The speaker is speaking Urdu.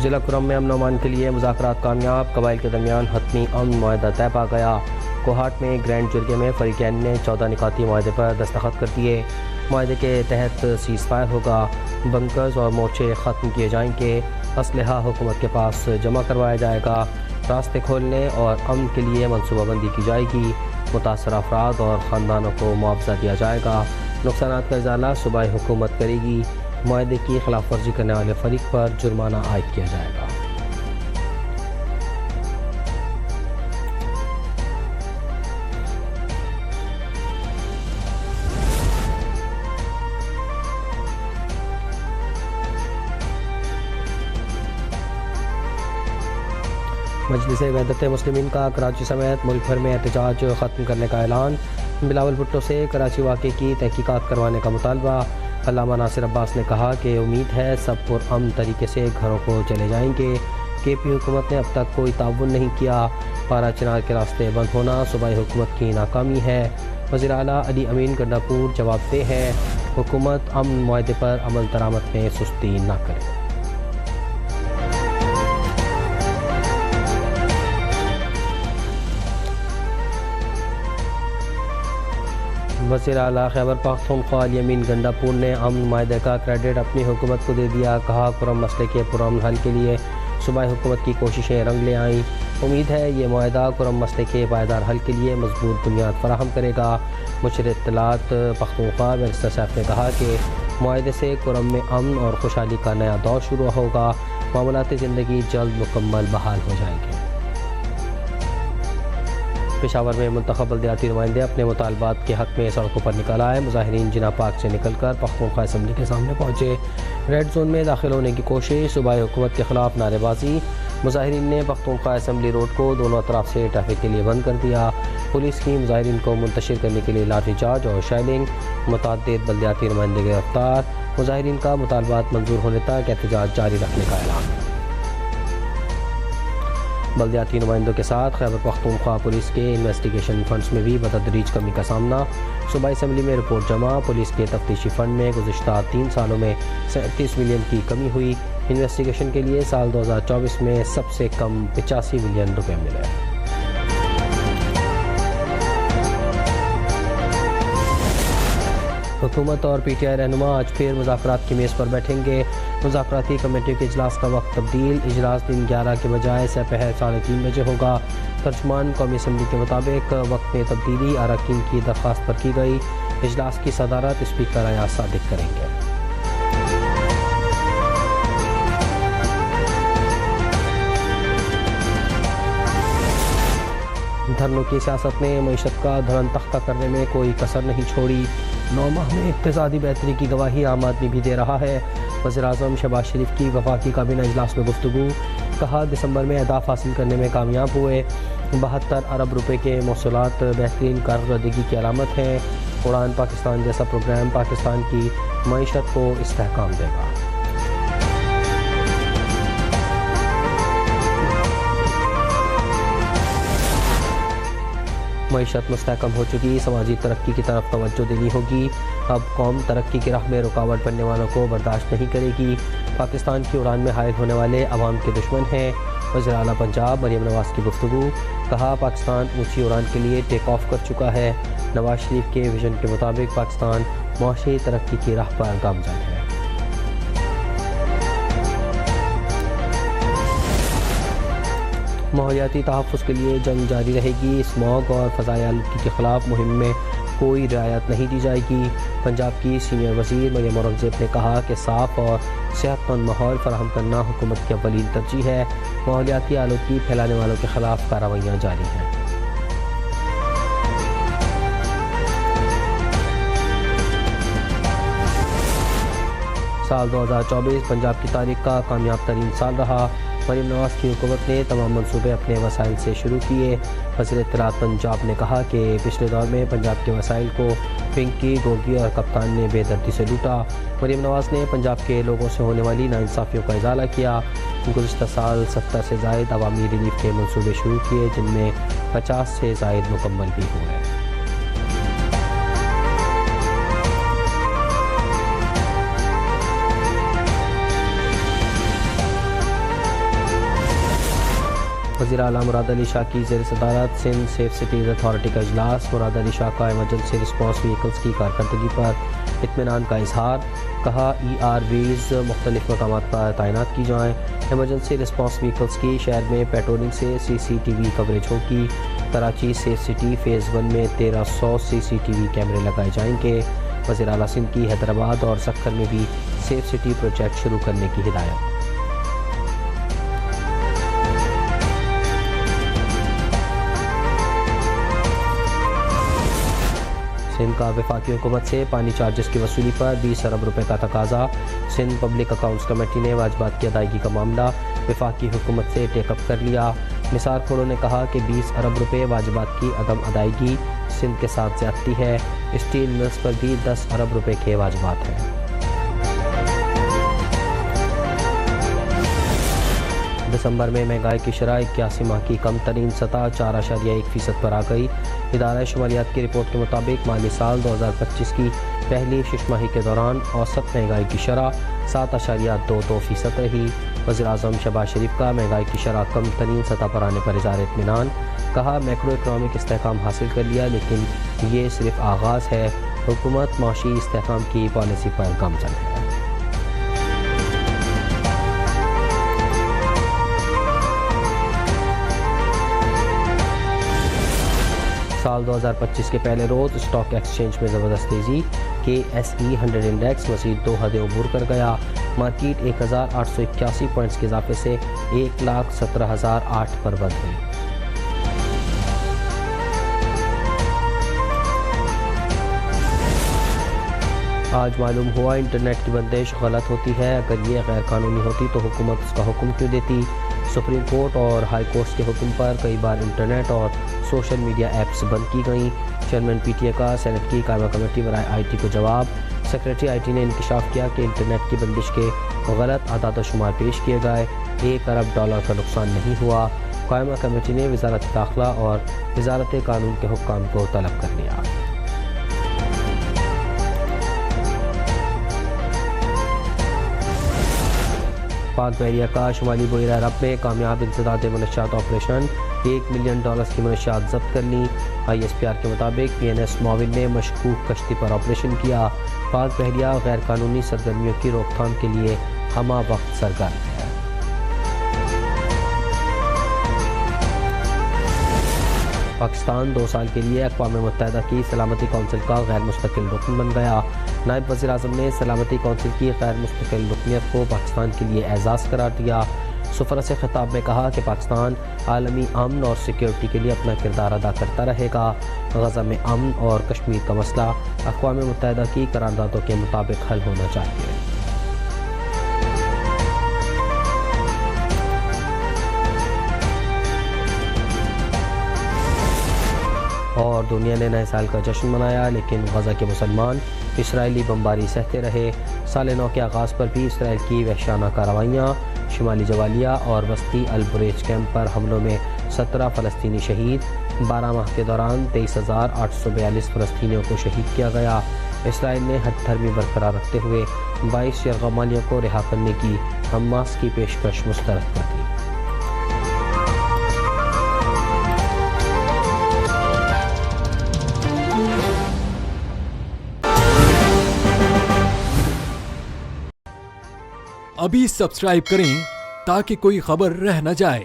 ضلع کرم میں امن و امان کے لیے مذاکرات کامیاب، قبائل کے درمیان حتمی امن معاہدہ طے پا گیا۔ کوہاٹ میں گرینڈ جرگے میں فریقین نے 14 نکاتی معاہدے پر دستخط کر دیے۔ معاہدے کے تحت سیز فائر ہوگا، بنکرز اور مورچے ختم کیے جائیں گے، اسلحہ حکومت کے پاس جمع کروایا جائے گا، راستے کھولنے اور امن کے لیے منصوبہ بندی کی جائے گی، متاثرہ افراد اور خاندانوں کو معاوضہ دیا جائے گا، نقصانات کا ازالہ صوبائی حکومت کرے گی، معاہدے کی خلاف ورزی کرنے والے فریق پر جرمانہ عائد کیا جائے گا۔ مجلس وحدت مسلمین کا کراچی سمیت ملک بھر میں احتجاج ختم کرنے کا اعلان، بلاول بھٹو سے کراچی واقعے کی تحقیقات کروانے کا مطالبہ۔ علامہ ناصر عباس نے کہا کہ امید ہے سب پرامن طریقے سے گھروں کو چلے جائیں گے۔ کے پی حکومت نے اب تک کوئی تعاون نہیں کیا، پارا چنار کے راستے بند ہونا صوبائی حکومت کی ناکامی ہے۔ وزیر اعلیٰ علی امین گنڈاپور جواب دہ ہے، حکومت امن معاہدے پر عمل درآمد میں سستی نہ کرے۔ وزیر اعلیٰ خیبر پختونخوا علی امین گنڈاپور نے امن معاہدے کا کریڈٹ اپنی حکومت کو دے دیا۔ کہا کرم مسئلے کے پرامن حل کے لیے صوبائی حکومت کی کوششیں رنگ لے آئیں، امید ہے یہ معاہدہ کرم مسئلے کے پائیدار حل کے لیے مضبوط بنیاد فراہم کرے گا۔ مشیر اطلاعات پختونخوا بیرسٹر صاحب نے کہا کہ معاہدے سے کرم میں امن اور خوشحالی کا نیا دور شروع ہوگا، معاملات زندگی جلد مکمل بحال ہو جائیں گے۔ پشاور میں منتخب بلدیاتی نمائندے اپنے مطالبات کے حق میں سڑکوں پر نکل آئے، مظاہرین جناح پارک سے نکل کر پختونخوا اسمبلی کے سامنے پہنچے، ریڈ زون میں داخل ہونے کی کوشش، صوبائی حکومت کے خلاف نعرے بازی۔ مظاہرین نے پختونخوا اسمبلی روڈ کو دونوں اطراف سے ٹریفک کے لیے بند کر دیا، پولیس کی مظاہرین کو منتشر کرنے کے لیے لاٹھی چارج اور شیلنگ، متعدد بلدیاتی نمائندے گرفتار، مظاہرین کا مطالبات منظور ہونے تک احتجاج جاری رکھنے کا اعلان۔ بلدیاتی نمائندوں کے ساتھ خیبر پختونخوا پولیس کے انویسٹیگیشن فنڈز میں بھی بتدریج کمی کا سامنا، صوبائی اسمبلی میں رپورٹ جمع، پولیس کے تفتیشی فنڈ میں گزشتہ 3 سالوں میں 37 ملین کی کمی ہوئی، انویسٹیگیشن کے لیے سال 2024 میں سب سے کم 85 ملین روپے ملے۔ حکومت اور پی ٹی آئی رہنما آج پھر مذاکرات کی میز پر بیٹھیں گے، مذاکراتی کمیٹی کے اجلاس کا وقت تبدیل، اجلاس دن 11 کے بجائے سپہر 3:30 بجے ہوگا۔ ترجمان قومی اسمبلی کے مطابق وقت میں تبدیلی اراکین کی درخواست پر کی گئی، اجلاس کی صدارت اسپیکر ایاز صادق کریں گے۔ دھرنوں کی سیاست نے معیشت کا دھرن تختہ کرنے میں کوئی کسر نہیں چھوڑی، 9 ماہ میں اقتصادی بہتری کی گواہی عام آدمی بھی دے رہا ہے۔ وزیر اعظم شہباز شریف کی وفاقی کابینہ اجلاس میں گفتگو، کہا دسمبر میں اہداف حاصل کرنے میں کامیاب ہوئے، 72 ارب روپے کے موصولات بہترین کارکردگی کی علامت ہیں، اڑان پاکستان جیسا پروگرام پاکستان کی معیشت کو استحکام دے گا۔ معیشت مستحکم ہو چکی، سماجی ترقی کی طرف توجہ دینی ہوگی، اب قوم ترقی کی راہ میں رکاوٹ بننے والوں کو برداشت نہیں کرے گی، پاکستان کی اڑان میں حائل ہونے والے عوام کے دشمن ہیں۔ وزیر اعلیٰ پنجاب مریم نواز کی گفتگو، کہا پاکستان اونچی اڑان کے لیے ٹیک آف کر چکا ہے، نواز شریف کے ویژن کے مطابق پاکستان معاشی ترقی کی راہ پر گامزن ہے۔ ماحولیاتی تحفظ کے لیے جنگ جاری رہے گی، اسموگ اور فضائی آلودگی کے خلاف مہم میں کوئی رعایت نہیں دی جائے گی۔ پنجاب کی سینئر وزیر مریم اورنگزیب نے کہا کہ صاف اور صحت مند ماحول فراہم کرنا حکومت کی اولین ترجیح ہے، ماحولیاتی آلودگی پھیلانے والوں کے خلاف کارروائیاں جاری ہیں۔ سال 2024 پنجاب کی تاریخ کا کامیاب ترین سال رہا، مریم نواز کی حکومت نے تمام منصوبے اپنے وسائل سے شروع کیے۔ وزیر اطلاعات پنجاب نے کہا کہ پچھلے دور میں پنجاب کے وسائل کو پنکی، گوگی اور کپتان نے بے دردی سے لوٹا۔ مریم نواز نے پنجاب کے لوگوں سے ہونے والی ناانصافیوں کا ازالہ کیا، گزشتہ سال 70 سے زائد عوامی ریلیف کے منصوبے شروع کیے، جن میں 50 سے زائد مکمل بھی ہوئے۔ وزیر اعلیٰ مراد علی شاہ کی زیر صدارت سندھ سیف سٹیز اتھارٹی کا اجلاس۔ مراد علی شاہ کا ایمرجنسی رسپانس وہیکلز کی کارکردگی پر اطمینان کا اظہار۔ کہا ERVs مختلف مقامات پر تعینات کی جائیں۔ ایمرجنسی رسپانس وہیکلز کی شہر میں پیٹرولنگ سے CCTV کوریج ہوگی۔ کراچی سیف سٹی فیز 1 میں 1300 CCTV کیمرے لگائے جائیں گے۔ وزیر اعلیٰ سندھ کی حیدرآباد اور سکھر میں بھی سیف سٹی پروجیکٹ شروع کرنے کی ہدایت۔ سندھ کا وفاقی حکومت سے پانی چارجز کی وصولی پر 20 ارب روپے کا تقاضا۔ سندھ پبلک اکاؤنٹس کمیٹی نے واجبات کی ادائیگی کا معاملہ وفاقی حکومت سے ٹیک اپ کر لیا۔ نثار کھوڑو نے کہا کہ 20 ارب روپے واجبات کی عدم ادائیگی سندھ کے ساتھ زیادتی ہے۔ اسٹیل ملز پر بھی 10 ارب روپے کے واجبات ہیں۔ دسمبر میں مہنگائی کی شرح 81 ماہ کی کم ترین سطح 4.1% پر آ گئی۔ ادارہ شماریات کی رپورٹ کے مطابق مالی سال 2025 کی پہلی شش ماہی کے دوران اوسط مہنگائی کی شرح 7.22% رہی۔ وزیر اعظم شہباز شریف کا مہنگائی کی شرح کم ترین سطح پر آنے پر اظہار اطمینان۔ کہا میکرو اکنامک استحکام حاصل کر لیا لیکن یہ صرف آغاز ہے۔ حکومت معاشی استحکام کی پالیسی پر گامزن ہے۔ سال 2025 کے پہلے روز اسٹاک ایکسچینج میں زبردست تیزی۔ KSE 100 انڈیکس مزید 2 حدیں عبور کر گیا۔ مارکیٹ 1881 پوائنٹس کے اضافے سے 1,17,008 پر بند ہوئی۔ آج معلوم ہوا انٹرنیٹ کی بندش غلط ہوتی ہے، اگر یہ غیر قانونی ہوتی تو حکومت اس کا حکم کیوں دیتی۔ سپریم کورٹ اور ہائی کورٹس کے حکم پر کئی بار انٹرنیٹ اور سوشل میڈیا ایپس بند کی گئیں۔ چیئرمین PTA کا سینٹ کی قائمہ کمیٹی برائے IT کو جواب۔ سیکریٹری IT نے انکشاف کیا کہ انٹرنیٹ کی بندش کے غلط اعداد و شمار پیش کیے گئے، $1 ارب کا نقصان نہیں ہوا۔ قائمہ کمیٹی نے وزارت داخلہ اور وزارت قانون کے حکام کو طلب کر لیا۔ پاک بحریہ کا شمالی بحیرہ عرب میں کامیاب انسداد منشیات آپریشن، $1 ملین کی منشیات ضبط کر لیں۔ ISPR کے مطابق PNS معاون نے مشکوک کشتی پر آپریشن کیا۔ پاک بحریہ غیر قانونی سرگرمیوں کی روک تھام کے لیے ہمہ وقت سرگرم ہے۔ پاکستان 2 سال کے لیے اقوام متحدہ کی سلامتی کونسل کا غیر مستقل رکن بن گیا۔ نائب وزیر اعظم نے سلامتی کونسل کی غیر مستقل رکنیت کو پاکستان کے لیے اعزاز قرار دیا۔ سفرہ سے خطاب میں کہا کہ پاکستان عالمی امن اور سیکیورٹی کے لیے اپنا کردار ادا کرتا رہے گا۔ غزہ میں امن اور کشمیر کا مسئلہ اقوام متحدہ کی قراردادوں کے مطابق حل ہونا چاہیے۔ اور دنیا نے نئے سال کا جشن منایا لیکن غزہ کے مسلمان اسرائیلی بمباری سہتے رہے۔ سال نو کے آغاز پر بھی اسرائیل کی وحشیانہ کارروائیاں۔ شمالی جوالیہ اور وسطی البریج کیمپ پر حملوں میں 17 فلسطینی شہید۔ 12 ماہ کے دوران 23,842 فلسطینیوں کو شہید کیا گیا۔ اسرائیل نے ہٹ دھرمی برقرار رکھتے ہوئے 22 یرغمالیوں کو رہا کرنے کی حماس کی پیشکش مسترد کر دی۔ ابھی سبسکرائب کریں تاکہ کوئی خبر رہ نہ جائے۔